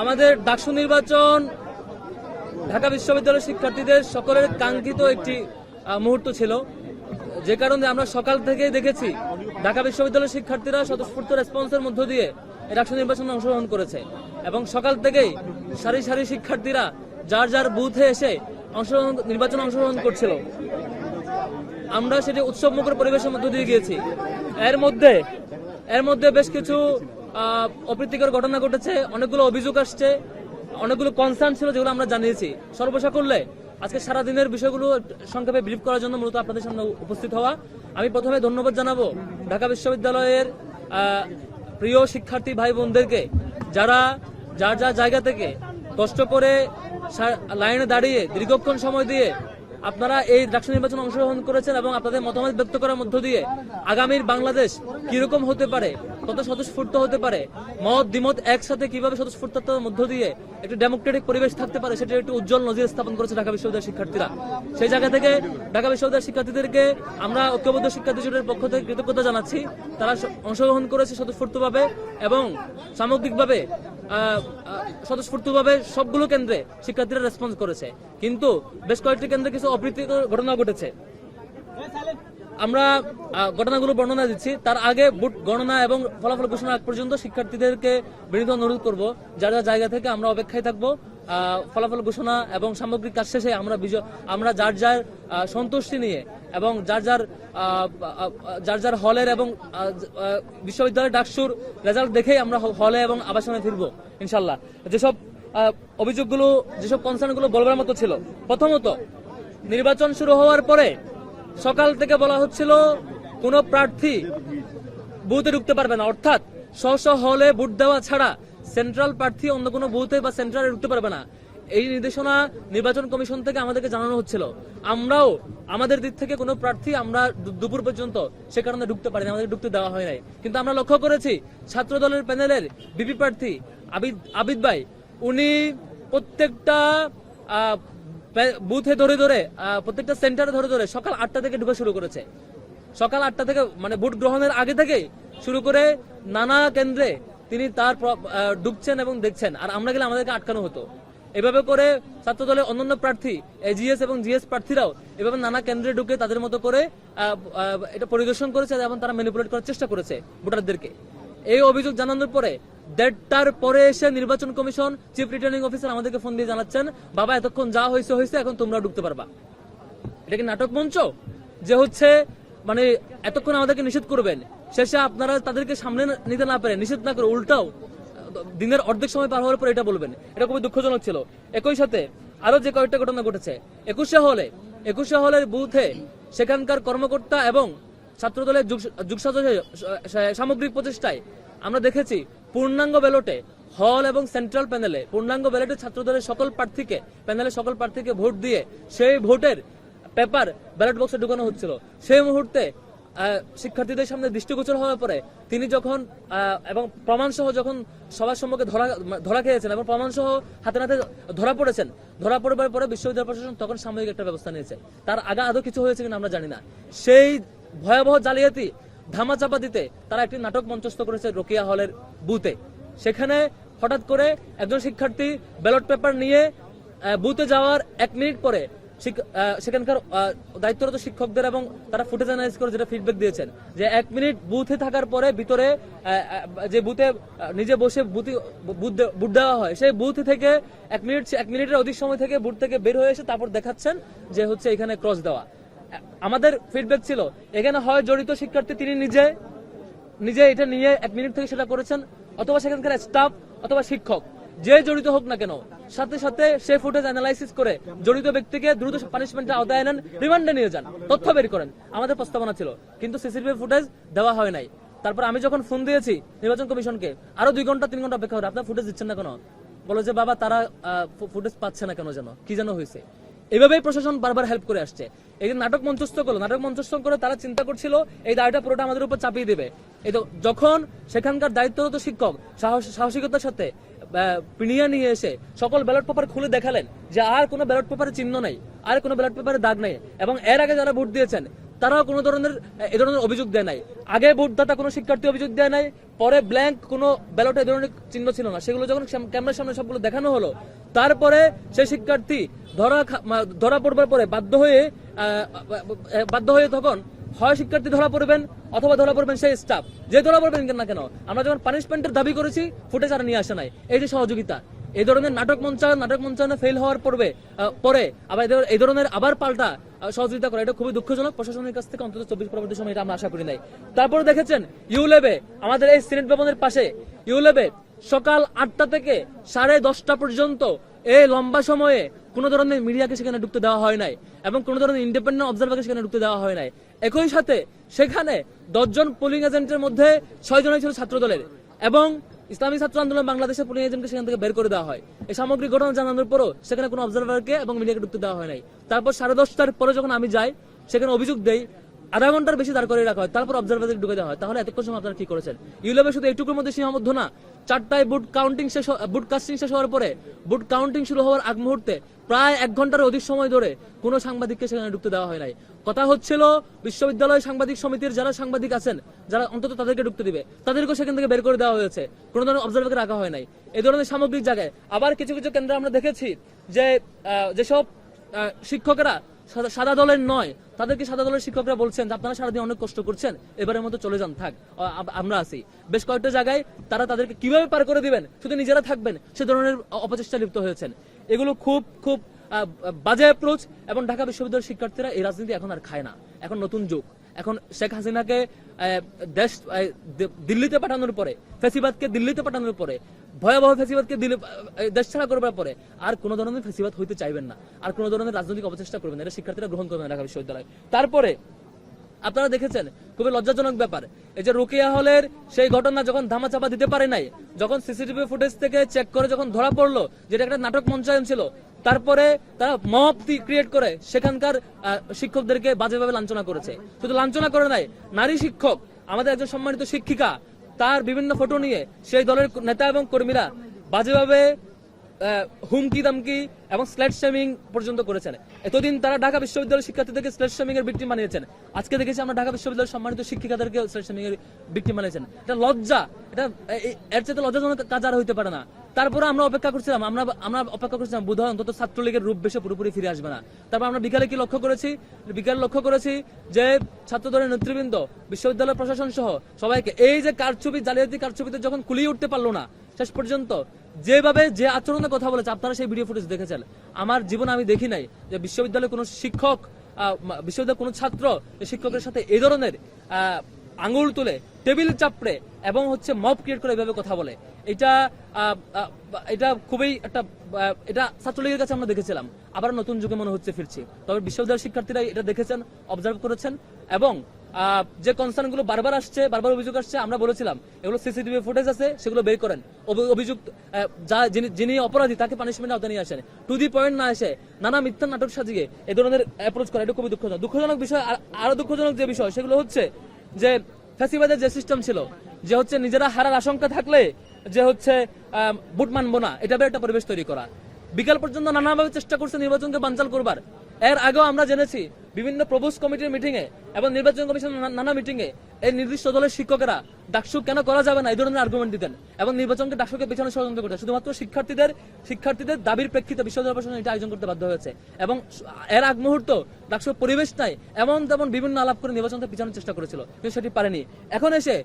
আমাদের ডাকসু নির্বাচন ঢাকা বিশ্ববিদ্যালয়ের শিক্ষার্থীদের সকলের কাঙ্ক্ষিত একটি মুহূর্ত ছিল, যে কারণে আমরা সকাল থেকে দেখেছি ঢাকা বিশ্ববিদ্যালয়ের শিক্ষার্থীরা স্বতঃস্ফূর্ত রেসপন্সের মধ্য দিয়ে এই ডাকসু নির্বাচনে অংশগ্রহণ করেছে এবং সকাল থেকেই সারি সারি শিক্ষার্থীরা যার যার বুথে এসে নির্বাচনে অংশগ্রহণ করছিল। আমরা সেটি উৎসবমুখর পরিবেশের মধ্য দিয়ে গিয়েছি। এর মধ্যে বেশ কিছু অপ্রীতিকর ঘটনা ঘটেছে, অনেকগুলো অভিযোগ আসছে, অনেকগুলো কনসার্ন ছিল যেগুলো আমরা জানিয়েছি। সর্বসাকুল্যে আজকে সারাদিনের বিষয়গুলো সংক্ষেপে ব্রিফ করার জন্য মূলত আপনাদের সামনে উপস্থিত হওয়া। আমি প্রথমে ধন্যবাদ জানাবো ঢাকা বিশ্ববিদ্যালয়ের প্রিয় শিক্ষার্থী ভাই বোনদেরকে, যারা যার যার জায়গা থেকে কষ্ট করে লাইনে দাঁড়িয়ে দীর্ঘক্ষণ সময় দিয়ে আপনারা এই ডাকসু নির্বাচনে অংশগ্রহণ করেছেন এবং আপনাদের মতামত ব্যক্ত করার মধ্য দিয়ে আগামীর বাংলাদেশ কিরকম হতে পারে, কত স্বতঃস্ফূর্ত হতে পারে, মত দ্বিমত একসাথে কিভাবে স্বতঃস্ফূর্ততার মধ্য দিয়ে একটি ডেমোক্রেটিক পরিবেশ থাকতে পারে, সেটা একটি উজ্জ্বল নজির স্থাপন করেছে ঢাকা বিশ্ববিদ্যালয়ের শিক্ষার্থীরা। সেই জায়গা থেকে ঢাকা বিশ্ববিদ্যালয়ের শিক্ষার্থীদেরকে আমরা ঐক্যবদ্ধ শিক্ষার্থী জোটের পক্ষ থেকে কৃতজ্ঞতা জানাচ্ছি। তারা অংশগ্রহণ করেছে স্বতঃস্ফূর্তভাবে এবং সামগ্রিকভাবে স্বতঃস্ফূর্তভাবে সবগুলো কেন্দ্রে শিক্ষার্থীরা রেসপন্স করেছে, কিন্তু বেশ কয়েকটি কেন্দ্রে কিছু অপ্রীতিকর ঘটনা ঘটেছে। আমরা ঘটনাগুলো বর্ণনা দিচ্ছি। তার আগে ভোট গণনা এবং ফলাফল ঘোষণা আগ পর্যন্ত শিক্ষার্থীদেরকে বিনীত অনুরোধ করব, যার যার জায়গা থেকে আমরা অপেক্ষায় থাকবো। ফলাফল ঘোষণা এবং সামগ্রিক কাজ শেষে আমরা যার যার সন্তুষ্টি নিয়ে এবং যার যার হলের এবং বিশ্ববিদ্যালয়ের ডাকসুর রেজাল্ট দেখেই আমরা হলে এবং আবাসনে ফিরবো ইনশাল্লাহ। যেসব অভিযোগগুলো, যেসব কনসার্নগুলো বলবার মতো ছিল, প্রথমত নির্বাচন শুরু হওয়ার পরে সকাল থেকে বলা হচ্ছিল কোনো প্রার্থী বুথে ঢুকতে পারবে না, অর্থাৎ স্ব হলে ভোট দেওয়া ছাড়া সেন্ট্রাল প্রার্থী অন্য কোনো বুথে বা সেন্ট্রালে ঢুকতে পারবে না। এই নির্দেশনা নির্বাচন কমিশন থেকে আমাদেরকে জানানো হচ্ছিল। আমরাও আমাদের দিক থেকে কোনো প্রার্থী আমরা দুপুর পর্যন্ত সে কারণে ঢুকতে পারিনি, আমাদের ঢুকতে দেওয়া হয় নাই। কিন্তু আমরা লক্ষ্য করেছি ছাত্র দলের প্যানেলের বিপি প্রার্থী আবিদ ভাই, উনি প্রত্যেকটা বুথে ধরে ধরে, প্রত্যেকটা সেন্টারে ধরে ধরে সকাল 8টা থেকে ঢুকে শুরু করেছে। সকাল 8টা থেকে মানে ভোট গ্রহণের আগে থেকে শুরু করে নানা কেন্দ্রে তিনি তার ঢুকছেন এবং দেখছেন, আর আমরা গেলে আমাদেরকে আটকানো হতো। এভাবে করে ছাত্র দলের অন্যান্য প্রার্থী এজিএস এবং জিএস প্রার্থীরাও এভাবে নানা কেন্দ্রে ঢুকে তাদের মতো করে এটা পরিদর্শন করেছে এবং তারা ম্যানিপুলেট করার চেষ্টা করেছে ভোটারদেরকে। এই অভিযোগ জানানোর পরে 1:30টার পরে এসে নির্বাচন কমিশন চিফ রিটার্নিং অফিসার আমাদেরকে ফোন দিয়ে জানাচ্ছেন, বাবা এতক্ষণ যা হয়েছে এখন তোমরা ঢুকতে পারবা। এটা কি নাটক মঞ্চ? যে হচ্ছে মানে এতক্ষণ আমাদেরকে নিষেধ করবেন, শেষে আপনারা তাদেরকে সামনে নিতে না পারে নিষেধ না করে উল্টাও দিনের অর্ধেক সময় পার হওয়ার পর এটা বলবেন, এটা খুবই দুঃখজনক ছিল। একই সাথে আরো যে কয়েকটা ঘটনা ঘটেছে, 21শে হলের বুথে সেখানকার কর্মকর্তা এবং ছাত্র দলের সামগ্রিক প্রচেষ্টায় আমরা দেখেছি পূর্ণাঙ্গ ব্যালটে হল এবং সেন্ট্রাল প্যানেলে পূর্ণাঙ্গ ব্যালটে ছাত্র দলের প্যানেলের সকল প্রার্থীকে ভোট দিয়ে সেই ভোটের পেপার ব্যালট বক্সে ঢুকানো হচ্ছিল। সেই মুহূর্তে শিক্ষার্থীদের সামনে দৃষ্টিগোচর হওয়ার পরে তিনি যখন এবং প্রমাণ সহ যখন সবার সম্মুখে ধরা খেয়েছেন এবং প্রমাণ সহ হাতে নাতে ধরা পড়বার পরে বিশ্ববিদ্যালয় প্রশাসন তখন সাময়িক একটা ব্যবস্থা নিয়েছে। তার আগে আদৌ কিছু হয়েছে কিনা আমরা জানি না। সেই ভয়াবহ জালিয়াতি ধামাচাপা দিতে তারা একটি নাটক মঞ্চস্থ করেছে রোকেয়া হলের বুথে। সেখানে হঠাৎ করে একজন শিক্ষার্থী ব্যালট পেপার নিয়ে বুথে যাওয়ার 1 মিনিট পরে সেখানকার দায়িত্বরত শিক্ষকদের এবং তারা ফুটেজ অ্যানালাইজ করে যেটা ফিডব্যাক দিয়েছেন যে 1 মিনিট বুথে থাকার পরে ভিতরে যে বুথে নিজে বসে বুথ দেওয়া হয় সেই বুথ থেকে 1 মিনিটের অধিক সময় থেকে বুথ থেকে বের হয়ে এসে তারপর দেখাচ্ছেন যে হচ্ছে এখানে ক্রস দেওয়া। আমাদের ফিডব্যাক ছিল এখানে হয় জড়িত শিক্ষার্থী তিনি নিজে এটা নিয়ে 1 মিনিট থেকে সেটা করেছেন, অথবা সেখানকার স্টাফ অথবা শিক্ষক যে জড়িত হোক না কেন সাথে সাথে সে ফুটেজ অ্যানালাইসিস করে জড়িত ব্যক্তিকে দ্রুত পানিশমেন্টের আওতায় আনেন, রিমান্ডে নিয়ে যান, তথ্য বের করেন। আমাদের প্রস্তাবনা ছিল, কিন্তু সিসিটিভি ফুটেজ দেওয়া হয় নাই। তারপর আমি যখন ফোন দিয়েছি নির্বাচন কমিশনকে, আরো 2 ঘন্টা 3 ঘন্টা অপেক্ষা করে আপনার ফুটেজ দিচ্ছেন না কেন, বলো যে বাবা তারা ফুটেজ পাচ্ছে না কেন, যেন কি যেন হয়েছে। এভাবেই প্রশাসন বারবার হেল্প করে আসছে। এই নাটক মঞ্চস্থ করে তারা চিন্তা করছিল এই দায়টা পুরোটা আমাদের উপর চাপিয়ে দেবে। যখন সেখানকার দায়িত্বরত শিক্ষক সাহসিকতার সাথে পিনিয়া নিয়ে এসে সকল ব্যালট পেপার খুলে দেখালেন যে আর কোনো ব্যালট পেপারে চিহ্ন নাই, আর কোনো ব্যালট পেপারে দাগ নেই, এবং এর আগে যারা ভোট দিয়েছেন তারাও কোনো ধরনের এই ধরনের অভিযোগ দেয় নাই। আগে ভোটদাতা কোনো শিক্ষার্থী অভিযোগ দেয় নাই, পরে ব্ল্যাঙ্ক কোনো ব্যালটে এই ধরনের চিহ্ন ছিল না, সেগুলো যখন ক্যামেরার সামনে সবগুলো দেখানো হলো, তারপরে সেই শিক্ষার্থী ধরা পড়বার পরে বাধ্য হয়ে তখন হয় শিক্ষার্থী ধরা পড়বেন অথবা ধরা পড়বেন সেই স্টাফ, যে ধরা পড়বেন না কেন। আমরা যখন পানিশমেন্টের দাবি করেছি, ফুটেজ আর নিয়ে আসে নাই। এই যে সহযোগিতা, এই ধরনের নাটক মঞ্চায়নে ফেল হওয়ার পরে আবার এই ধরনের আবার পাল্টা সহযোগিতা করা, এটা খুবই দুঃখজনক। প্রশাসনের কাছ থেকে অন্তত 24 পরবর্তী সময় এটা আমরা আশা করি নাই। তারপরে দেখেছেন ইউলেবে, আমাদের এই সিনেট ভবনের পাশে ইউলেবে সকাল 8টা থেকে 10:30 পর্যন্ত এই লম্বা সময়ে কোন ধরনের মিডিয়াকে সেখানে ঢুকতে দেওয়া হয় নাই এবং কোন ধরনের ইন্ডিপেন্ডেন্ট অবজারভারকে সেখানে ঢুকতে দেওয়া হয় নাই। একই সাথে সেখানে 10 জন পোলিং এজেন্টের মধ্যে 6 জনই ছিল ছাত্র দলের এবং ইসলামী ছাত্র আন্দোলন বাংলাদেশের পোলিং এজেন্টকে সেখান থেকে বের করে দেওয়া হয়। এই সামগ্রিক ঘটনা জানানোর পরও সেখানে কোনো অবজারভারকে এবং মিডিয়াকে ঢুকতে দেওয়া হয় নাই। তারপর 10:30টার পরে যখন আমি যাই, সেখানে অভিযোগ দেই, আধা ঘন্টার বেশি দাঁড় করে রাখা হয়, তারপর অবজারভারকে ঢুকে দেওয়া হয়। তাহলে এতক্ষণ সময় আপনারা কি করেছেন? ইউলেবে শুধু এইটুকুর মধ্যে সীমাবদ্ধ না, 4টায় বুট কাস্টিং শেষ হওয়ার পরে বুট কাউন্টিং শুরু হওয়ার আগ মুহূর্তে প্রায় 1 ঘন্টার অধিক সময় ধরে কোনো সাংবাদিককে সেখানে ঢুকতে দেওয়া হয় নাই। কথা হচ্ছিল বিশ্ববিদ্যালয় সাংবাদিক সমিতির যারা সাংবাদিক আছেন, যারা অন্তত তাদেরকে ঢুকতে দিবে, তাদেরকেও সেখান থেকে বের করে দেওয়া হয়েছে, কোনো ধরনের অবজারভারকে রাখা হয় নাই। এই ধরনের সামগ্রিক জায়গায় আবার কিছু কিছু কেন্দ্রে আমরা দেখেছি যে যেসব শিক্ষকেরা সাদা দলের নয়, তাদেরকে সাদা দলের শিক্ষকরা বলছেন যে আপনারা সারাদিন অনেক কষ্ট করছেন, এবারের মতো চলে যান, থাক আমরা আছি। বেশ কয়েকটা জায়গায় তারা তাদেরকে কিভাবে পার করে দিবেন, শুধু নিজেরা থাকবেন, সে ধরনের অপচেষ্টা লিপ্ত হয়েছেন। এগুলো খুব খুব বাজে অ্যাপ্রোচ এবং ঢাকা বিশ্ববিদ্যালয়ের শিক্ষার্থীরা এই রাজনীতি এখন আর খায় না। এখন নতুন যুগ, এখন শেখ হাসিনাকে দিল্লিতে পাঠানোর পরে, ফ্যাসিবাদকে দিল্লিতে পাঠানোর পরে, ভয়াবহ ফ্যাসিবাদকে দেশ ছাড়া করবার পরে আর কোন ধরনের ফ্যাসিবাদ হইতে চাইবেন না, আর কোন ধরনের রাজনৈতিক অপচেষ্টা করবেন না, এটা শিক্ষার্থীরা গ্রহণ করবেন না ঢাকা বিশ্ববিদ্যালয়। তারপরে আপনারা দেখেছেন খুবই লজ্জাজনক ব্যাপার, এই যে রোকেয়া হলের সেই ঘটনা যখন ধামাচাপা দিতে পারে নাই, যখন সিসিটিভি ফুটেজ থেকে চেক করে যখন ধরা পড়লো যেটা একটা নাটক মঞ্চায়ন ছিল, তারপরে তারা মব ক্রিয়েট করে সেখানকার শিক্ষকদেরকে বাজেভাবে লাঞ্ছনা করেছে। শুধু লাঞ্ছনা করে নাই, নারী শিক্ষক, আমাদের একজন সম্মানিত শিক্ষিকা, তার বিভিন্ন ফটো নিয়ে সেই দলের নেতা এবং কর্মীরা বাজেভাবে হুমকি দামকি এবং স্ল্যাট শেমিং পর্যন্ত করেছেন। এতদিন তারা ঢাকা বিশ্ববিদ্যালয়ের শিক্ষার্থীদেরকে স্ল্যাট শেমিং এর ভিকটিম বানিয়েছেন, আজকে দেখেছি আমরা ঢাকা বিশ্ববিদ্যালয়ের সম্মানিত শিক্ষিকাদেরকে স্ল্যাট শেমিং এর ভিকটিম বানিয়েছেন। এটা লজ্জা, এটা এর চেয়ে লজ্জাজনক কাজ আর হইতে পারে না। তারপরে আমরা অপেক্ষা করছিলাম, আমরা অপেক্ষা করছিলাম বোধহয় অন্তত ছাত্রলীগের রূপ বেশে পুরোপুরি ফিরে আসবে না। তারপর আমরা বিকালে লক্ষ্য করেছি যে ছাত্রদলের নেতৃবৃন্দ, বিশ্ববিদ্যালয় প্রশাসন সহ সবাইকে এই যে কারচুপি, জালিয়াতি কারচুপিতে যখন কুলিয়ে উঠতে পারলো না, শেষ পর্যন্ত যেভাবে যে আচরণের কথা বলেছে, আপনারা সেই ভিডিও ফুটেজ দেখেছেন। আমার জীবনে আমি দেখি নাই যে বিশ্ববিদ্যালয়ের কোনো শিক্ষক, বিশ্ববিদ্যালয়ের কোনো ছাত্র শিক্ষকের সাথে এই ধরনের আঙুল তুলে, টেবিল চাপড়ে এবং মব ক্রিয়েট করে এভাবে কথা বলে। এটা খুবই একটা, এটা ছাত্রলীগের কাছে আমরা দেখেছিলাম, আবার নতুন যুগে মনে হচ্ছে ফিরছি। তবে বিশ্ববিদ্যালয়ের শিক্ষার্থীরা এটা দেখেছেন, অবজার্ভ করেছেন এবং যে কনসার্ন গুলো বারবার অভিযোগ আসছে, আমরা বলেছিলাম এগুলো সিসিটিভি ফুটেজ আছে, সেগুলো বের করেন, অভিযুক্ত যিনি অপরাধী তাকে পানিশমেন্ট আওতায় নিয়ে আসেন, টু দি পয়েন্ট না এসে নানা মিথ্যা নাটক সাজিয়ে এই ধরনের অ্যাপ্রোচ করা, এটা খুবই দুঃখজনক বিষয়। আরো দুঃখজনক যে বিষয়, সেগুলো হচ্ছে যে ফ্যাসিবাদের যে সিস্টেম ছিল, যে নিজেরা হারার আশঙ্কা থাকলে যে ভোট মানবো না, এটা একটা পরিবেশ তৈরি করা। বিকাল পর্যন্ত নানাভাবে চেষ্টা করছে নির্বাচনকে বানচাল করবার। এর আগেও আমরা জেনেছি বিভিন্ন প্রবোস কমিটির মিটিং এ এবং নির্বাচন কমিশন নানা মিটিং এ এই নির্দিষ্ট দলের শিক্ষকেরা ডাকসু কেন করা যাবে না এই ধরনের আর্গুমেন্ট দিতেন এবং নির্বাচনকে ডাকসুকে পেছনে ষড়যন্ত্র করতেন। শুধুমাত্র শিক্ষার্থীদের দাবির প্রেক্ষিতে বিশ্ববিদ্যালয় প্রশাসন এটা আয়োজন করতে বাধ্য হয়েছে এবং এর আগ মুহূর্ত ডাকসুর পরিবেশ নাই এমন তেমন বিভিন্ন আলাপ করে নির্বাচনকে পিছানোর চেষ্টা করেছিল, কিন্তু সেটি পারেনি। এখন এসে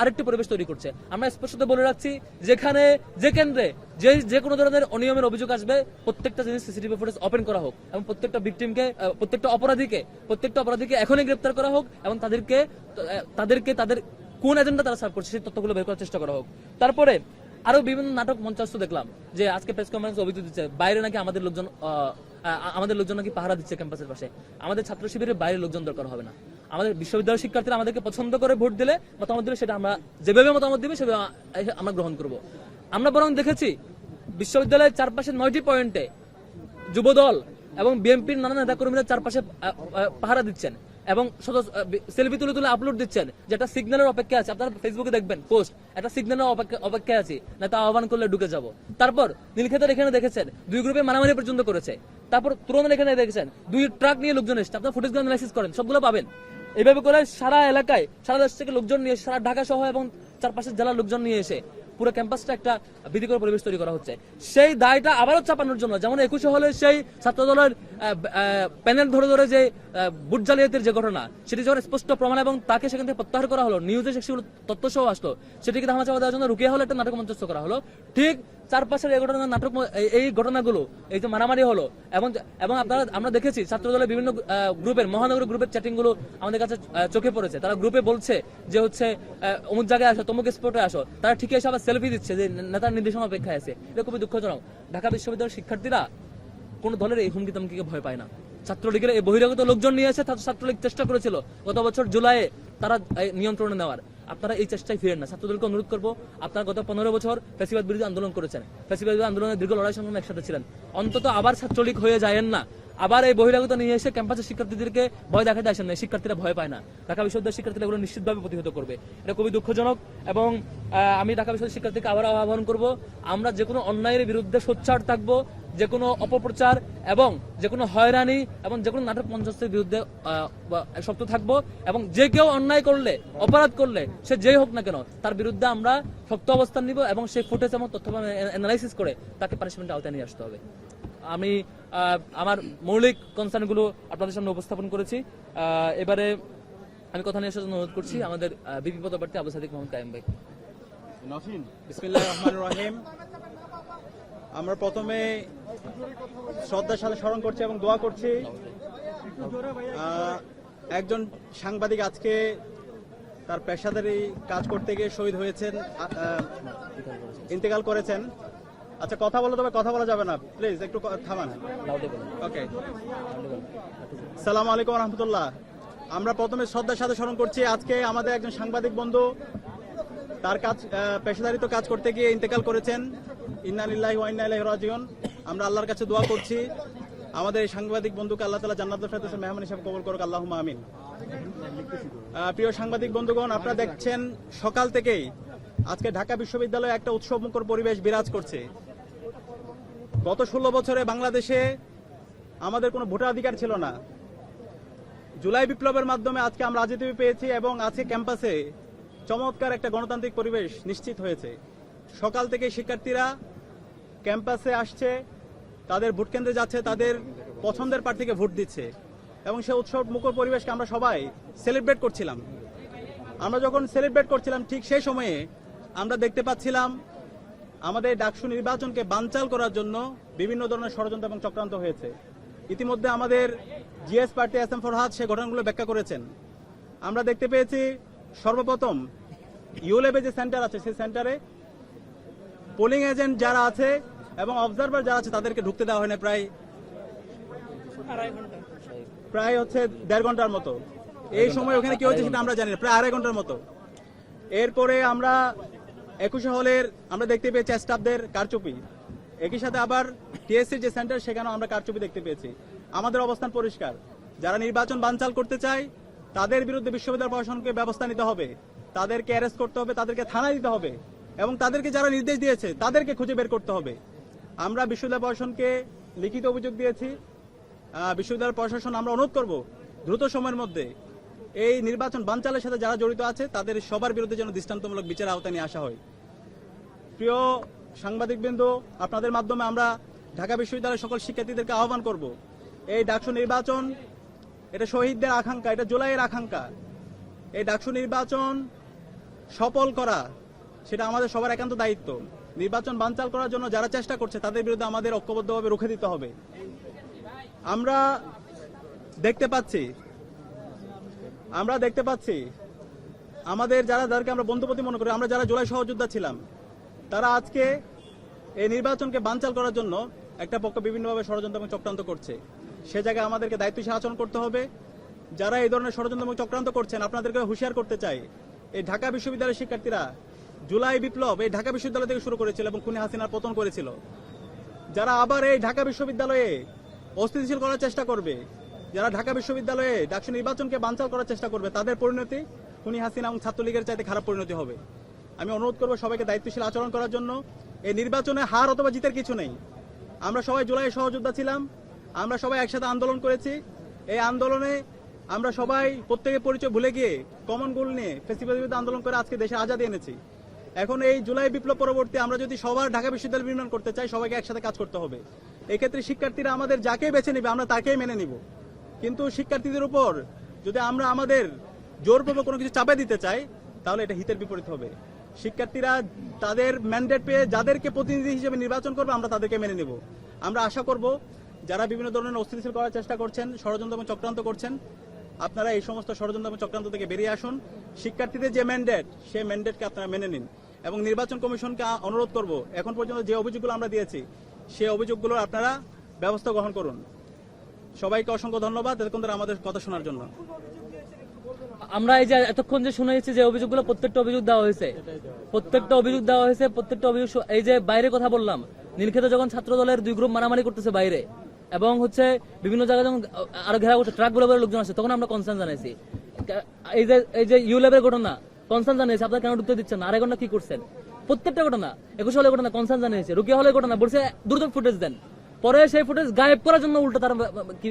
আরেকটি পরিবেশ তৈরি করছে। আমরা স্পষ্টত বলে রাখছি, যেখানে যে কেন্দ্রে যে কোনো ধরনের অনিয়মের অভিযোগ আসবে, প্রত্যেকটা জিনিস সিসিটিভি ফুটেজ ওপেন করা হোক এবং প্রত্যেকটা ভিকটিমকে, প্রত্যেকটা অপরাধীকে এখনই গ্রেফতার করা হোক এবং তাদের কোন এজেন্ডা তারা সার্ভ করছে সেই তথ্যগুলো বের করার চেষ্টা করা হোক। তারপরে আরো বিভিন্ন নাটক মঞ্চস্থ দেখলাম, যে আজকে প্রেস কনফারেন্স অভিযোগ দিচ্ছে বাইরে নাকি আমাদের লোকজন নাকি পাহারা দিচ্ছে ক্যাম্পাসের পাশে। আমাদের ছাত্র শিবিরের বাইরে লোকজন দরকার হবে না। আমাদের বিশ্ববিদ্যালয়ের শিক্ষার্থীরা আমাদেরকে পছন্দ করে ভোট দিলে, মতামত দিলে, সেটা আমরা যেভাবে মতামত দিবে সেভাবে আমরা গ্রহণ করব। আমরা বরং দেখেছি বিশ্ববিদ্যালয়ের চারপাশে 9টি পয়েন্টে যুবদল এবং বিএনপির নানা নেতাকর্মীরা চারপাশে পাহারা দিচ্ছেন। এবং সেলফি তুলে তুলে আপলোড দিচ্ছেন, যে একটা সিগন্যালের অপেক্ষা আছে। আপনারা ফেসবুকে দেখবেন পোস্ট, একটা সিগন্যালের অপেক্ষায় আছি, না তা আহ্বান করলে ঢুকে যাব। তারপর নীলক্ষেতের এখানে দেখেছেন 2 গ্রুপে মারামারি পর্যন্ত করেছে। তারপর তুরনের এখানে দেখেছেন 2 ট্রাক নিয়ে লোকজন এসেছে। আপনারা ফুটেজ অ্যানালাইসিস করেন, সবগুলো পাবেন। এইভাবে করে সারা এলাকায়, সারা দেশ থেকে লোকজন নিয়ে, সারা ঢাকা সহ এবং চারপাশের জেলার লোকজন নিয়ে এসে পুরো ক্যাম্পাসটা একটা ভীতিকর পরিবেশ তৈরি করা হচ্ছে। সেই দায়টা আবারও চাপানোর জন্য, যেমন 21 হলে সেই ছাত্র দলের প্যানেল ধরে ধরে যে বুট জালিয়াতির যে ঘটনা, সেটি যখন স্পষ্ট প্রমাণ এবং তাকে সেখান থেকে প্রত্যাহার করা হলো, নিউজে সেগুলো তথ্য সহ আসলো, সেটিকে ধামা চাপা দেওয়ার জন্য রুকিয়া হলে একটা নাটক মঞ্চস্থ করা হলো। ঠিক চারপাশের এই ঘটনা নাটক, এই ঘটনাগুলো, এই যে মারামারি হলো, এবং আমরা দেখেছি ছাত্র দলের বিভিন্ন গ্রুপের, মহানগর গ্রুপের চ্যাটিং গুলো আমাদের কাছে চোখে পড়েছে। তারা গ্রুপে বলছে যে হচ্ছে অমুক জায়গায় আসো, তমুক স্পটে আসো, তারা ঠিক এসে আবার সেলফি দিচ্ছে যে নেতার নির্দেশনা অপেক্ষায় আছে। এটা খুবই দুঃখজনক। ঢাকা বিশ্ববিদ্যালয়ের শিক্ষার্থীরা কোন দলের এই হুমকি তামকিকে ভয় পায় না। ছাত্রলীগের এই বহিরাগত লোকজন নিয়ে এসে ছাত্রলীগ চেষ্টা করেছিল গত বছর জুলাইয়ে তারা নিয়ন্ত্রণে নেওয়ার। আপনারা এই চেষ্টায় ফিরেন না। ছাত্রদলকে অনুরোধ করবো, আপনারা গত 15 বছর ফ্যাসিবাদ বিরোধী আন্দোলন করেছেন, ফ্যাসিবাদ বিরোধী আন্দোলনের দীর্ঘ লড়াই সংগ্রামে একসাথে ছিলেন। অন্তত আবার ছাত্রলীগ হয়ে যায়েন না, আবার এই বহিরাগত নিয়ে এসে ক্যাম্পাসের শিক্ষার্থীদেরকে ভয় দেখাতে আসেন না। শিক্ষার্থীরা ভয় পায় না। ঢাকা বিশ্ববিদ্যালয়ের শিক্ষার্থীরা এগুলো নিশ্চিতভাবে প্রতিহত করবে। এটা খুবই দুঃখজনক। এবং আমি ঢাকা বিশ্ববিদ্যালয়ের শিক্ষার্থীকে আবার আহ্বান করব, আমরা যে কোনো অন্যায়ের বিরুদ্ধে সোচ্চার থাকবো, যে কোনো অপপ্রচার এবং যে কোনো হয়রানি এবং যে কোনো নাটক মঞ্চস্থের বিরুদ্ধে শক্ত থাকবো। এবং যে কেউ অন্যায় করলে, অপরাধ করলে, সে যেই হোক না কেন, তার বিরুদ্ধে আমরা শক্ত অবস্থান নিব এবং সেই ফুটেজ এবং তথ্য অ্যানালাইসিস করে তাকে পানিশমেন্টের আওতায় নিয়ে আসতে হবে। আমি আমার মৌলিক কনসার্নগুলো আপনাদের সামনে উপস্থাপন করেছি। এবারে আমি কথা নিয়ে আসার জন্য অনুরোধ করছি আমাদের বিপি পদপ্রার্থী আবু সাদিক মোহাম্মদ কায়েম ভাই। বিসমিল্লাহির রহমানির রহিম। আমরা প্রথমে শ্রদ্ধার সাথে স্মরণ করছি এবং দোয়া করছি একজন সাংবাদিক আজকে তার পেশাদারি কাজ করতে গিয়ে শহীদ হয়েছেন, ইন্তেকাল করেছেন। আচ্ছা, কথা বলো, তবে কথা বলা যাবে না, প্লিজ একটু থামান। ওকে, সালাম আলাইকুম রহমতুল্লাহ। আমরা প্রথমে শ্রদ্ধার সাথে স্মরণ করছি আজকে আমাদের একজন সাংবাদিক বন্ধু তার কাজ, পেশাদারিত্ব কাজ করতে গিয়ে ইন্তেকাল করেছেন। ইন্না লিল্লাহি ওয়া ইন্না ইলাইহি রাজিউন। আমরা আল্লাহর কাছে দোয়া করছি আমাদের এই সাংবাদিক বন্ধুকে আল্লাহ তাআলা জান্নাতুল ফেরদৌসের মেহমান হিসেবে কবুল করুক, আল্লাহুম্মা আমিন। প্রিয় সাংবাদিক বন্ধুগণ, আপনারা দেখছেন সকাল থেকেই আজকে ঢাকা বিশ্ববিদ্যালয়ে একটা উৎসবমুখর পরিবেশ বিরাজ করছে। গত 16 বছরে বাংলাদেশে আমাদের কোনো ভোটাধিকার ছিল না। জুলাই বিপ্লবের মাধ্যমে আজকে আমরা রাজনীতি পেয়েছি এবং আজকে ক্যাম্পাসে চমৎকার একটা গণতান্ত্রিক পরিবেশ নিশ্চিত হয়েছে। সকাল থেকে শিক্ষার্থীরা ক্যাম্পাসে আসছে, তাদের ভোট কেন্দ্রে যাচ্ছে, তাদের পছন্দের প্রার্থীকে ভোট দিচ্ছে এবং সেই উৎসব মুখর পরিবেশকে আমরা সবাই সেলিব্রেট করছিলাম। আমরা যখন সেলিব্রেট করছিলাম, ঠিক সেই সময়ে আমরা দেখতে পাচ্ছিলাম আমাদের ডাকসু নির্বাচনকে বানচাল করার জন্য বিভিন্ন ধরনের ষড়যন্ত্র এবং চক্রান্ত হয়েছে। ইতিমধ্যে আমাদের জিএস প্রার্থী এস এম ফরহাদ সে ঘটনাগুলো ব্যাখ্যা করেছেন। আমরা দেখতে পেয়েছি সর্বপ্রথম ইউলেবে যে সেন্টার আছে, সেই সেন্টারে পোলিং এজেন্ট যারা আছে এবং অবজারভার যারা আছে তাদেরকে ঢুকতে দেওয়া হয় না প্রায় হচ্ছে 1.5 ঘন্টার মতো। এই সময় ওখানে কি হচ্ছে সেটা আমরা জানি না, প্রায় 2.5 ঘন্টার মতো। এরপরে আমরা 21 হলের আমরা দেখতে পেয়েছি স্টাফদের কারচুপি। একই সাথে আবার টিএসসির যে সেন্টার, সেখানেও আমরা কারচুপি দেখতে পেয়েছি। আমাদের অবস্থান পরিষ্কার, যারা নির্বাচন বানচাল করতে চায় তাদের বিরুদ্ধে বিশ্ববিদ্যালয় প্রশাসনকে ব্যবস্থা নিতে হবে, তাদেরকে অ্যারেস্ট করতে হবে, তাদেরকে থানায় দিতে হবে এবং তাদেরকে যারা নির্দেশ দিয়েছে তাদেরকে খুঁজে বের করতে হবে। আমরা বিশ্ববিদ্যালয় প্রশাসনকে লিখিত অভিযোগ দিয়েছি। বিশ্ববিদ্যালয় প্রশাসন আমরা অনুরোধ করব দ্রুত সময়ের মধ্যে এই নির্বাচন বানচালের সাথে যারা জড়িত আছে তাদের সবার বিরুদ্ধে যেন দৃষ্টান্তমূলক বিচারের আওতায় নিয়ে আসা হয়। প্রিয় সাংবাদিকবৃন্দ, আপনাদের মাধ্যমে আমরা ঢাকা বিশ্ববিদ্যালয়ের সকল শিক্ষার্থীদেরকে আহ্বান করব, এই ডাকসু নির্বাচন এটা শহীদদের আকাঙ্ক্ষা, এটা জুলাইয়ের আকাঙ্ক্ষা। এই ডাকসু নির্বাচন সফল করা সেটা আমাদের সবার একান্ত দায়িত্ব। নির্বাচন বানচাল করার জন্য যারা চেষ্টা করছে তাদের বিরুদ্ধে আমাদের ঐক্যবদ্ধভাবে রুখে দিতে হবে। আমরা দেখতে পাচ্ছি আমাদের যাদেরকে আমরা বন্ধুপতি মনে করি, আমরা যারা জুলাই সহযোদ্ধা ছিলাম, তারা আজকে এই নির্বাচনকে বানচাল করার জন্য একটা পক্ষ বিভিন্নভাবে ষড়যন্ত্র এবং চক্রান্ত করছে। সে জায়গায় আমাদেরকে দায়িত্বশীল আচরণ করতে হবে। যারা এই ধরনের ষড়যন্ত্র এবং চক্রান্ত করছেন, আপনাদেরকে হুঁশিয়ার করতে চাই, এই ঢাকা বিশ্ববিদ্যালয়ের শিক্ষার্থীরা জুলাই বিপ্লব এই ঢাকা বিশ্ববিদ্যালয় থেকে শুরু করেছিল এবং খুনি হাসিনার পতন করেছিল। যারা আবার এই ঢাকা বিশ্ববিদ্যালয়ে অস্থিতিশীল করার চেষ্টা করবে, যারা ঢাকা বিশ্ববিদ্যালয়ে ডাকসু নির্বাচনকে বানচাল করার চেষ্টা করবে তাদের পরিণতি খুনি হাসিনা এবং ছাত্রলীগের চাইতে খারাপ পরিণতি হবে। আমি অনুরোধ করবো সবাইকে দায়িত্বশীল আচরণ করার জন্য। এই নির্বাচনে হার অথবা জিতের কিছু নেই। আমরা সবাই জুলাই সহযোদ্ধা ছিলাম, আমরা সবাই একসাথে আন্দোলন করেছি। এই আন্দোলনে আমরা সবাই প্রত্যেকের পরিচয় ভুলে গিয়ে কমন গোল নিয়ে ফেসিবাদের বিরুদ্ধে আন্দোলন করে আজকে দেশে আজাদি এনেছি। এখন এই জুলাই বিপ্লব পরবর্তী আমরা যদি সবার ঢাকা বিশ্ববিদ্যালয় নির্মাণ করতে চাই, সবাইকে একসাথে কাজ করতে হবে। এক্ষেত্রে শিক্ষার্থীরা আমাদের যাকে বেছে নেবে আমরা তাকেই মেনে নিব, কিন্তু শিক্ষার্থীদের উপর যদি আমরা আমাদের জোরপূর্বক কোনো কিছু চাপে দিতে চাই তাহলে এটা হিতের বিপরীত হবে। শিক্ষার্থীরা তাদের ম্যান্ডেট পেয়ে যাদেরকে প্রতিনিধি হিসেবে নির্বাচন করবে আমরা তাদেরকে মেনে নেব। আমরা আশা করব যারা বিভিন্ন ধরনের অস্থিতিশীল করার চেষ্টা করছেন, ষড়যন্ত্র এবং চক্রান্ত করছেন, আপনারা এই সমস্ত ষড়যন্ত্র এবং চক্রান্ত থেকে বেরিয়ে আসুন। শিক্ষার্থীদের যে ম্যান্ডেট সেই ম্যান্ডেটকে আপনারা মেনে নিন এবং নির্বাচন কমিশনকে অনুরোধ করব এখন পর্যন্ত যে অভিযোগগুলো আমরা দিয়েছি সেই অভিযোগগুলোর আপনারা ব্যবস্থা গ্রহণ করুন। সবাইকে অসংখ্য ধন্যবাদ এতক্ষণ ধরে আমাদের কথা শোনার জন্য। আমরা এই যে এতক্ষণ যে শুনেছি যে অভিযোগগুলো প্রত্যেকটা অভিযোগ দেওয়া হয়েছে, প্রত্যেকটা অভিযোগ এই যে বাইরে কথা বললাম, নীলক্ষেতে যখন ছাত্র দলের 2 গ্রুপ মারামারি করতেছে বাইরে এবং হচ্ছে বিভিন্ন জায়গায় যখন আরো ঘেরা করছে ট্রাক বলে লোকজন আসছে, তখন আমরা কনসার্ন জানাইছি। এই যে ইউলেবের ঘটনা কনসার্ন জানিয়েছে, আপনারা কেন ঢুকতে দিচ্ছেন না, আর ঘটনা কি করছেন, প্রত্যেকটা ঘটনা 21 হলের ঘটনা কনসার্ন জানিয়েছে, রুকিয়া হলের ঘটনা বলছে দ্রুত ফুটেজ দেন, পরে সেই ফুটেজ গায়েব করার জন্য উল্টো তারা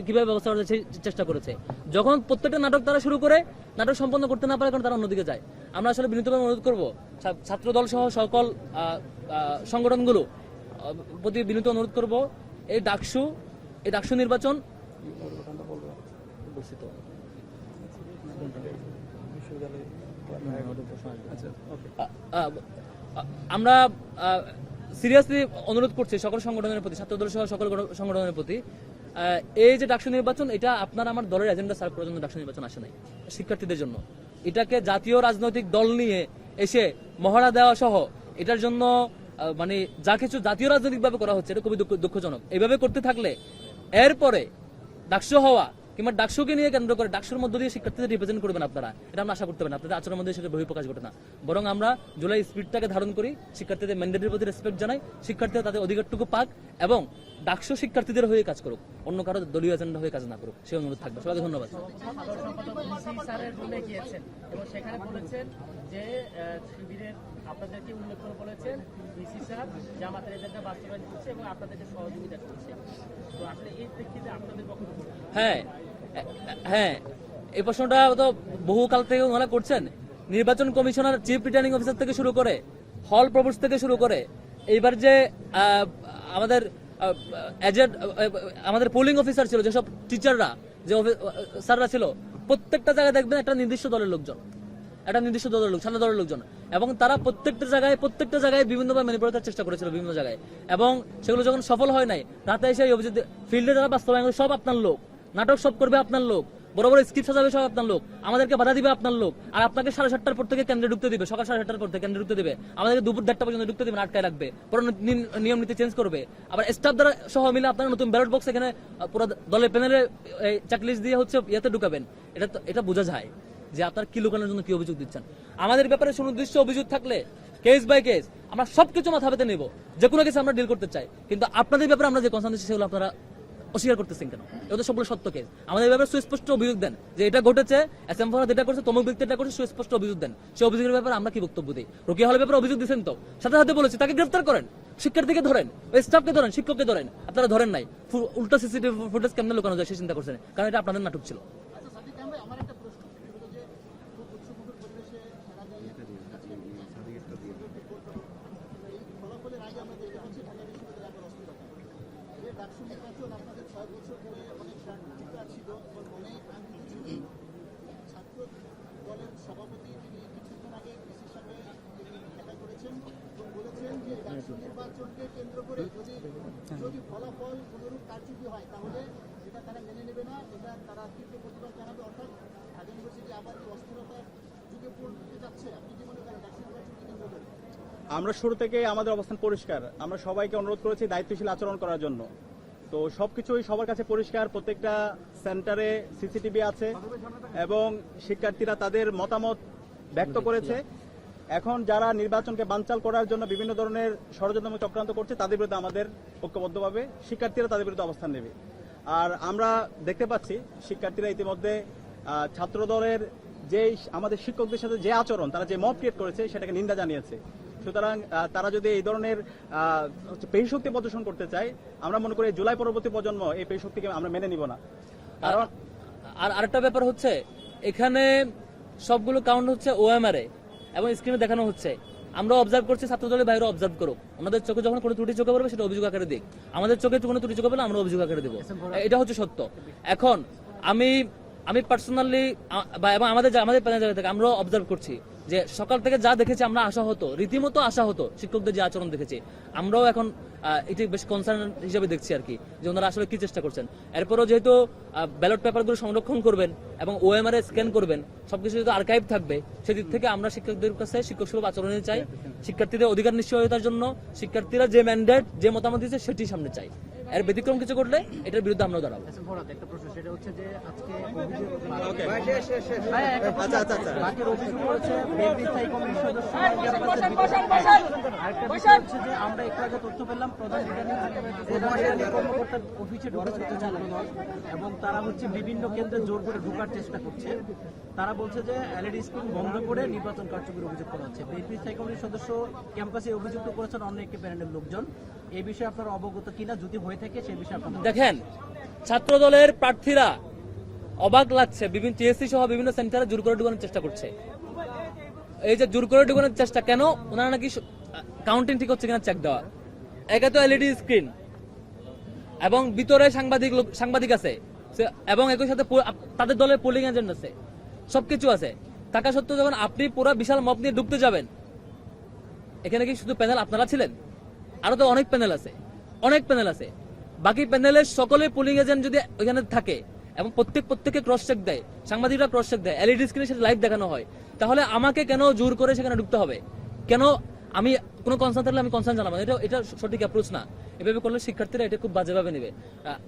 কিভাবে ব্যবস্থা করার চেষ্টা করেছে। যখন প্রত্যেকটা নাটক তারা শুরু করে, নাটক সম্পন্ন করতে না পারে কারণ তারা অন্যদিকে যায়। আমরা আসলে বিনীতভাবে অনুরোধ করবো ছাত্র দল সহ সকল সংগঠনগুলো প্রতি বিনীত অনুরোধ করবো এই ডাকসু নির্বাচন আমরা সিরিয়াসলি অনুরোধ করছি সকল সংগঠনের প্রতি, ছাত্র দল সহ সকল সংগঠনের প্রতি, এই যে ডাকসু নির্বাচন এটা আপনার আমার দলের এজেন্ডা সার্ভ করার জন্য ডাকসু নির্বাচন আসে নাই, শিক্ষার্থীদের জন্য। এটাকে জাতীয় রাজনৈতিক দল নিয়ে এসে মহড়া দেওয়া সহ এটার জন্য মানে যা কিছু জাতীয় রাজনৈতিক ভাবে করা হচ্ছে এটা খুবই দুঃখজনক। এইভাবে করতে থাকলে এরপরে ডাকসু হওয়া কিংবা ডাকসুকে নিয়ে কেন্দ্র করে ডাকসুর মধ্য দিয়ে শিক্ষার্থীদের রিপ্রেজেন্ট করবেন আপনারা, এটা আমরা আশা করতে পারি না। আপনাদের আচরণের মধ্যে সেটা বহিঃপ্রকাশ ঘটে না, বরং আমরা জুলাই স্পিরিটটাকে ধারণ করি, শিক্ষার্থীদের ম্যান্ডেটের প্রতি রেসপেক্ট জানাই, শিক্ষার্থীরা তাদের অধিকারটুকু পাক এবং ডাকসু শিক্ষার্থীদের হয়ে কাজ করুক, অন্য কারো দলীয় এজেন্ডা হয়ে কাজ না করুক, সেই অনুরোধ থাকবে। সবাইকে ধন্যবাদ। সেখানে বলেছেন যে শিবিরের আপনাদেরকে উল্লেখ করে বলেছেন ডিসি স্যার জামাতের এজেন্ডা বাস্তবায়ন করছে এবং আপনাদেরকে সহযোগিতা করছে, তো আসলে এই প্রেক্ষিতে আপনাদের বক্তব্য। হ্যাঁ, এই প্রশ্নটা তো বহুকাল থেকে ওনারা করছেন। নির্বাচন কমিশনার চিফ রিটার্নিং অফিসার থেকে শুরু করে হল প্রভোস্ট থেকে শুরু করে এইবার যে আমাদের পোলিং অফিসার ছিল, যেসব টিচাররা যে স্যাররা ছিল, প্রত্যেকটা জায়গায় দেখবেন একটা নির্দিষ্ট দলের লোকজন, সাদা দলের লোকজন, এবং তারা প্রত্যেকটা জায়গায় বিভিন্নভাবে ম্যানিপুলেট চেষ্টা করেছিল বিভিন্ন জায়গায়, এবং সেগুলো যখন সফল হয় নাই রাতে এসে অভিযোগ ফিল্ডে যারা বাস্তবায়ন সব আপনার লোক, নাটক সব করবে আপনার লোক, বড় বড় স্ক্রিপ্ট সাজাবে সব আপনার লোক, আমাদেরকে বাধা দিবে আপনার লোক, আর আপনাকে 7:30টার পর থেকে কেন্দ্রে ঢুকতে দিবে, সকাল 7:30টার পর থেকে কেন্দ্রে ঢুকতে দিবে, আমাদেরকে দুপুর 1:30টা পর্যন্ত ঢুকতে দিবে, আটকায় রাখবে, পরে নিয়ম নীতি চেঞ্জ করবে, আবার স্টাফ দ্বারা সহ মিলে আপনারা নতুন ব্যালট বক্স এখানে পুরো দলের প্যানেলে চেকলিস্ট দিয়ে হচ্ছে ইয়েতে ঢুকাবেন। এটা বোঝা যায় যে আপনার কি লুকানোর জন্য কি অভিযোগ দিচ্ছেন। আমাদের ব্যাপারে সুনির্দিষ্ট অভিযোগ থাকলে কেস বাই কেস আমরা সবকিছু মাথা পেতে নেব, যে কোনো কিছু আমরা ডিল করতে চাই, কিন্তু আপনাদের ব্যাপারে আমরা যে কনসার্ন দিচ্ছি সেগুলো আপনারা অস্বীকার করতেছেন কেন? এটা সবগুলো সত্য কেস। আমাদের ব্যাপারে সুস্পষ্ট অভিযোগ দেন যে এটা ঘটেছে, এসএম ফরহাদ এটা করছে, তমুক ব্যক্তি এটা করছে, সুস্পষ্ট অভিযোগ দেন। সেই অভিযোগের ব্যাপারে আমরা কি বক্তব্য দিই? রোকেয়া হলের ব্যাপারে অভিযোগ দিচ্ছেন তো, সাথে সাথে বলেছি তাকে গ্রেফতার করেন, শিক্ষার্থীকে ধরেন, স্টাফকে ধরেন, শিক্ষককে ধরেন, আপনারা ধরেন নাই। উল্টা সিসিটিভি ফুটেজ কেমনে লুকানো যায় সে চিন্তা করছেন, কারণ এটা আপনাদের নাটক ছিল। নির্বাচনকে কেন্দ্র করে যদি ফলাফল অনুরূপ কারচুপি হয় তাহলে এটা তারা মেনে নেবে না, এটা তারা তীব্র প্রতিবাদ জানাবে। অর্থাৎ ঢাকা ইউনিভার্সিটি আবার কি অস্থিরতার যুগে পড়তে যাচ্ছে? আপনি কি মনে করেন ডাকসু নির্বাচনকে কেন্দ্র করে? আমরা শুরু থেকে আমাদের অবস্থান পরিষ্কার, আমরা সবাইকে অনুরোধ করেছি দায়িত্বশীল আচরণ করার জন্য। তো সবকিছুই সবার কাছে পরিষ্কার, প্রত্যেকটা সেন্টারে সিসিটিভি আছে এবং শিক্ষার্থীরা তাদের মতামত ব্যক্ত করেছে। এখন যারা নির্বাচনকে বানচাল করার জন্য বিভিন্ন ধরনের ষড়যন্ত্র চক্রান্ত করছে তাদের বিরুদ্ধে আমাদের ঐক্যবদ্ধভাবে শিক্ষার্থীরা তাদের বিরুদ্ধে অবস্থান নেবে। আর আমরা দেখতে পাচ্ছি শিক্ষার্থীরা ইতিমধ্যে ছাত্র দলের যে আমাদের শিক্ষকদের সাথে যে আচরণ, তারা যে মব ক্রিয়েট করেছে সেটাকে নিন্দা জানিয়েছে। সুতরাং তারা যদি এই ধরনের পেশশক্তি প্রদর্শন করতে চায়, আমরা মনে করি জুলাই পরবর্তী প্রজন্ম এই পেশশক্তিকে আমরা মেনে নিব না। কারণ আর আরেকটা ব্যাপার হচ্ছে, এখানে সবগুলো কাউন্ট হচ্ছে ওএমআর এ এবং স্ক্রিনে দেখানো হচ্ছে। আমরা অবজার্ভ করছি, ছাত্রদলের বাইরে অবজার্ভ করুক, ওনাদের চোখে যখন কোনো ত্রুটি চোখে পড়বে সেটা অভিযোগ আকারে দিক, আমাদের চোখে কোনো ত্রুটি চোখে পড়লে আমরা অভিযোগ আকারে দেবো। এটা হচ্ছে সত্য। এখন আমি পার্সোনালি এবং আমাদের প্যানেল জায়গা থেকে আমরা অবজার্ভ করছি যে সকাল থেকে যা দেখেছি আমরা আশা হতো, রীতিমতো আশা হতো শিক্ষকদের যে আচরণ দেখেছি, আমরাও এখন এটি বেশ কনসার্ন হিসেবে দেখছি আর কি, যে ওনারা আসলে কি চেষ্টা করছেন। এরপরও যেহেতু ব্যালট পেপারগুলো সংরক্ষণ করবেন এবং ওএমআর এ স্ক্যান করবেন, সবকিছু যেহেতু আর্কাইভ থাকবে, সেদিক থেকে আমরা শিক্ষকদের কাছে শিক্ষক সুলভ আচরণ চাই। শিক্ষার্থীদের অধিকার নিশ্চয়তার জন্য শিক্ষার্থীরা যে ম্যান্ডেট, যে মতামত দিয়েছে সেটি সামনে চাই। এর ব্যতিক্রম কিছু করলে এটার বিরুদ্ধে আমরা দাঁড়াবো। একটা প্রশ্ন, সেটা হচ্ছে যে আজকে অভিযোগ ওকে, বাকির অভিযোগ করেছে বিএনপি স্থায়ী কমিটির সদস্য আরেকটা বিষয় হচ্ছে যে আমরা একটু আগে তথ্য পেলাম প্রধান রিটার্নিং কর্মকর্তার অফিসে ঢুকে যেতে ছাত্রদল এবং তারা হচ্ছে বিভিন্ন কেন্দ্রে জোর করে ঢোকার চেষ্টা করছে। তারা বলছে যে এলইডি স্ক্রিন বন্ধ করে নির্বাচন কার্যকরী অভিযোগ করা হচ্ছে। বিএনপি স্থায়ী কমিটির সদস্য ক্যাম্পাসে অভিযুক্ত করেছেন অন্য একটি প্যানেলের লোকজন। এই বিষয়ে আপনারা অবগত কিনা, যদি হয়ে থাকে সেই বিষয়ে আপনারা দেখেন, ছাত্র দলের প্রার্থীরা অবাক লাগছে, বিভিন্ন টিএসসি সহ বিভিন্ন সেন্টারে জোর করে ঢুকানোর চেষ্টা করছে। এই যে জোর করে ঢুকানোর চেষ্টা কেন, ওনারা নাকি কাউন্টিং ঠিক হচ্ছে কিনা চেক দেওয়া। একে তো এলইডি স্ক্রিন এবং ভিতরে সাংবাদিক আছে এবং একই সাথে তাদের দলের পোলিং এজেন্ট আছে, সবকিছু আছে। থাকা সত্ত্বেও যখন আপনি পুরো বিশাল মব নিয়ে ঢুকতে যাবেন, এখানে কি শুধু প্যানেল আপনারা ছিলেন? আরো তো অনেক প্যানেল আছে। বাকি প্যানেলের সকলে পুলিং এজেন্ট যদি ওইখানে থাকে এবং প্রত্যেককে ক্রস চেক দেয়, সাংবাদিকরা ক্রস চেক দেয়, এলইডি স্ক্রিনে সেটা লাইভ দেখানো হয়, তাহলে আমাকে কেন জোর করে সেখানে ঢুকতে হবে? কেন? আমি কোনো কনসার্ন থাকলে আমি কনসার্ন জানাবো, এটা সঠিক অ্যাপ্রোচ না। এভাবে করলে শিক্ষার্থীরা এটা খুব বাজেভাবে নেবে।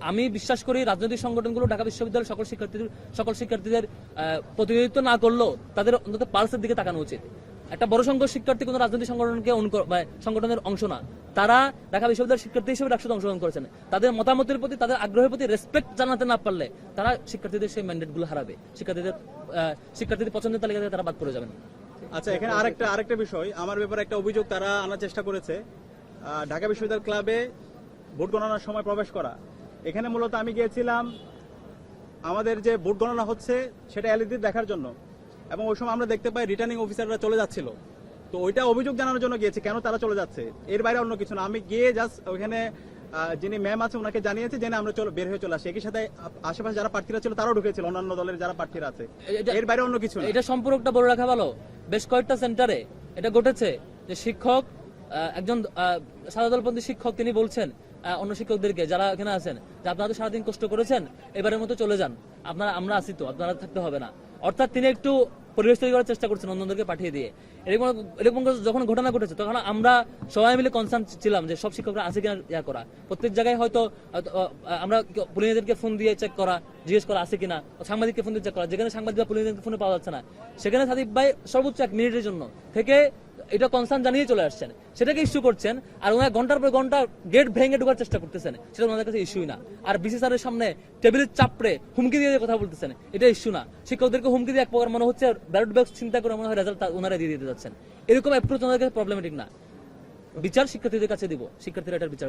আমি বিশ্বাস করি রাজনৈতিক সংগঠনগুলো ঢাকা বিশ্ববিদ্যালয়ের সকল শিক্ষার্থীদের প্রতিনিধিত্ব না করলেও তাদের অন্তত পালসের দিকে তাকানো উচিত। একটা বড় সংখ্যক শিক্ষার্থী কোনো রাজনৈতিক সংগঠনের অংশ না, তারা ঢাকা বিশ্ববিদ্যালয়ের শিক্ষার্থী হিসেবে ডাকসুতে অংশগ্রহণ করেছেন। তাদের মতামতের প্রতি, তাদের আগ্রহের প্রতি রেসপেক্ট জানাতে না পারলে তারা শিক্ষার্থীদের সেই ম্যান্ডেটগুলো হারাবে, শিক্ষার্থীদের পছন্দের তালিকা থেকে তারা বাদ পড়ে যাবেন। আচ্ছা, এখানে আরেকটা বিষয়, আমার ব্যাপারে একটা অভিযোগ তারা আনার চেষ্টা করেছে, ঢাকা বিশ্ববিদ্যালয় ক্লাবে ভোট গণনার সময় প্রবেশ করা। এখানে মূলত আমি গিয়েছিলাম আমাদের যে ভোট গণনা হচ্ছে সেটা এলইডি দেখার জন্য, এবং ওই সময় আমরা দেখতে পাই রিটার্নিং অফিসাররা চলে যাচ্ছিল। তো ওইটা অভিযোগ জানানোর জন্য গিয়েছে, কেন তারা চলে যাচ্ছে, এর বাইরে অন্য কিছু না। আমি গিয়ে জাস্ট ওইখানে যিনি ম্যাম আছে ওনাকে জানিয়েছে যে আমরা বের হয়ে চলে আসি। একই সাথে আশেপাশে যারা প্রার্থীরা ছিল তারাও ঢুকেছিল, অন্যান্য দলের যারা প্রার্থীরা আছে, এর বাইরে অন্য কিছু না। এটা সম্পর্কটা বলে রাখা ভালো। বেশ কয়েকটা সেন্টারে এটা ঘটেছে যে শিক্ষক, একজন সাদাদলপন্থী শিক্ষক, তিনি বলছেন অন্য শিক্ষকদেরকে যারা এখানে আছেন যে আপনারা তো সারাদিন কষ্ট করেছেন, এবারের মতো চলে যান, আমরা আছি তো, আপনারা থাকতে হবে না। অর্থাৎ তিনি একটু পরিবেশ তৈরি করার চেষ্টা করছেন অন্যদেরকে পাঠিয়ে দিয়ে। এরকম যখন ঘটনা ঘটেছে তখন আমরা সবাই মিলে কনসার্ন ছিলাম যে সব শিক্ষকরা আছে কিনা ইয়া করা। প্রত্যেক জায়গায় হয়তো আমরা পুলিশদেরকে ফোন দিয়ে চেক করা, জিজ্ঞেস করা আছে কিনা, সাংবাদিককে ফোন দিয়ে চেক করা। যেখানে সাংবাদিকরা পুলিশদেরকে ফোনে পাওয়া যাচ্ছে না, সেখানে সাদিক ভাই সর্বোচ্চ 1 মিনিটের জন্য থেকে এটা কনসার্ন জানিয়ে চলে আসছেন, সেটাকে ইস্যু করছেন। আর ওনারা ঘন্টার পর ঘন্টা গেট ভেঙে ঢোকার চেষ্টা করতেছেন, সেটা ওনাদের কাছে ইস্যুই না। আর বিসি স্যারের সামনে টেবিলের চাপড়ে হুমকি দিয়ে কথা বলতেছেন, এটা ইস্যু না। শিক্ষকদেরকে হুমকি দিয়ে এক প্রকার মনে হচ্ছে ব্যালট বক্স চিন্তা করে মনে হয় রেজাল্ট ওনারা দিয়ে দিতে যাচ্ছেন। এরকম অ্যাপ্রোচ ওনাদের কাছে প্রবলেমেটিক না। বিচার শিক্ষার্থীদের কাছে দিব, শিক্ষার্থীরা এটার বিচার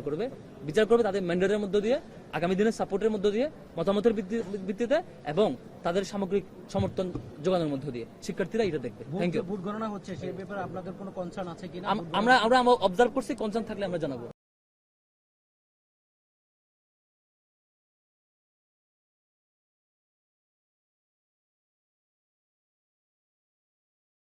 করবে তাদের ম্যান্ডেটের মধ্যে দিয়ে, আগামী দিনের সাপোর্টের মধ্যে দিয়ে, মতামতের ভিত্তিতে এবং তাদের সামগ্রিক সমর্থন যোগানোর মধ্যে দিয়ে শিক্ষার্থীরা এটা দেখবে। Thank you. ভোট গণনা হচ্ছে সেই ব্যাপারে আপনাদের কোনো কনসার্ন আছে কিনা? আমরা অবজার্ভ করছি, কনসার্ন থাকলে আমরা জানাবো।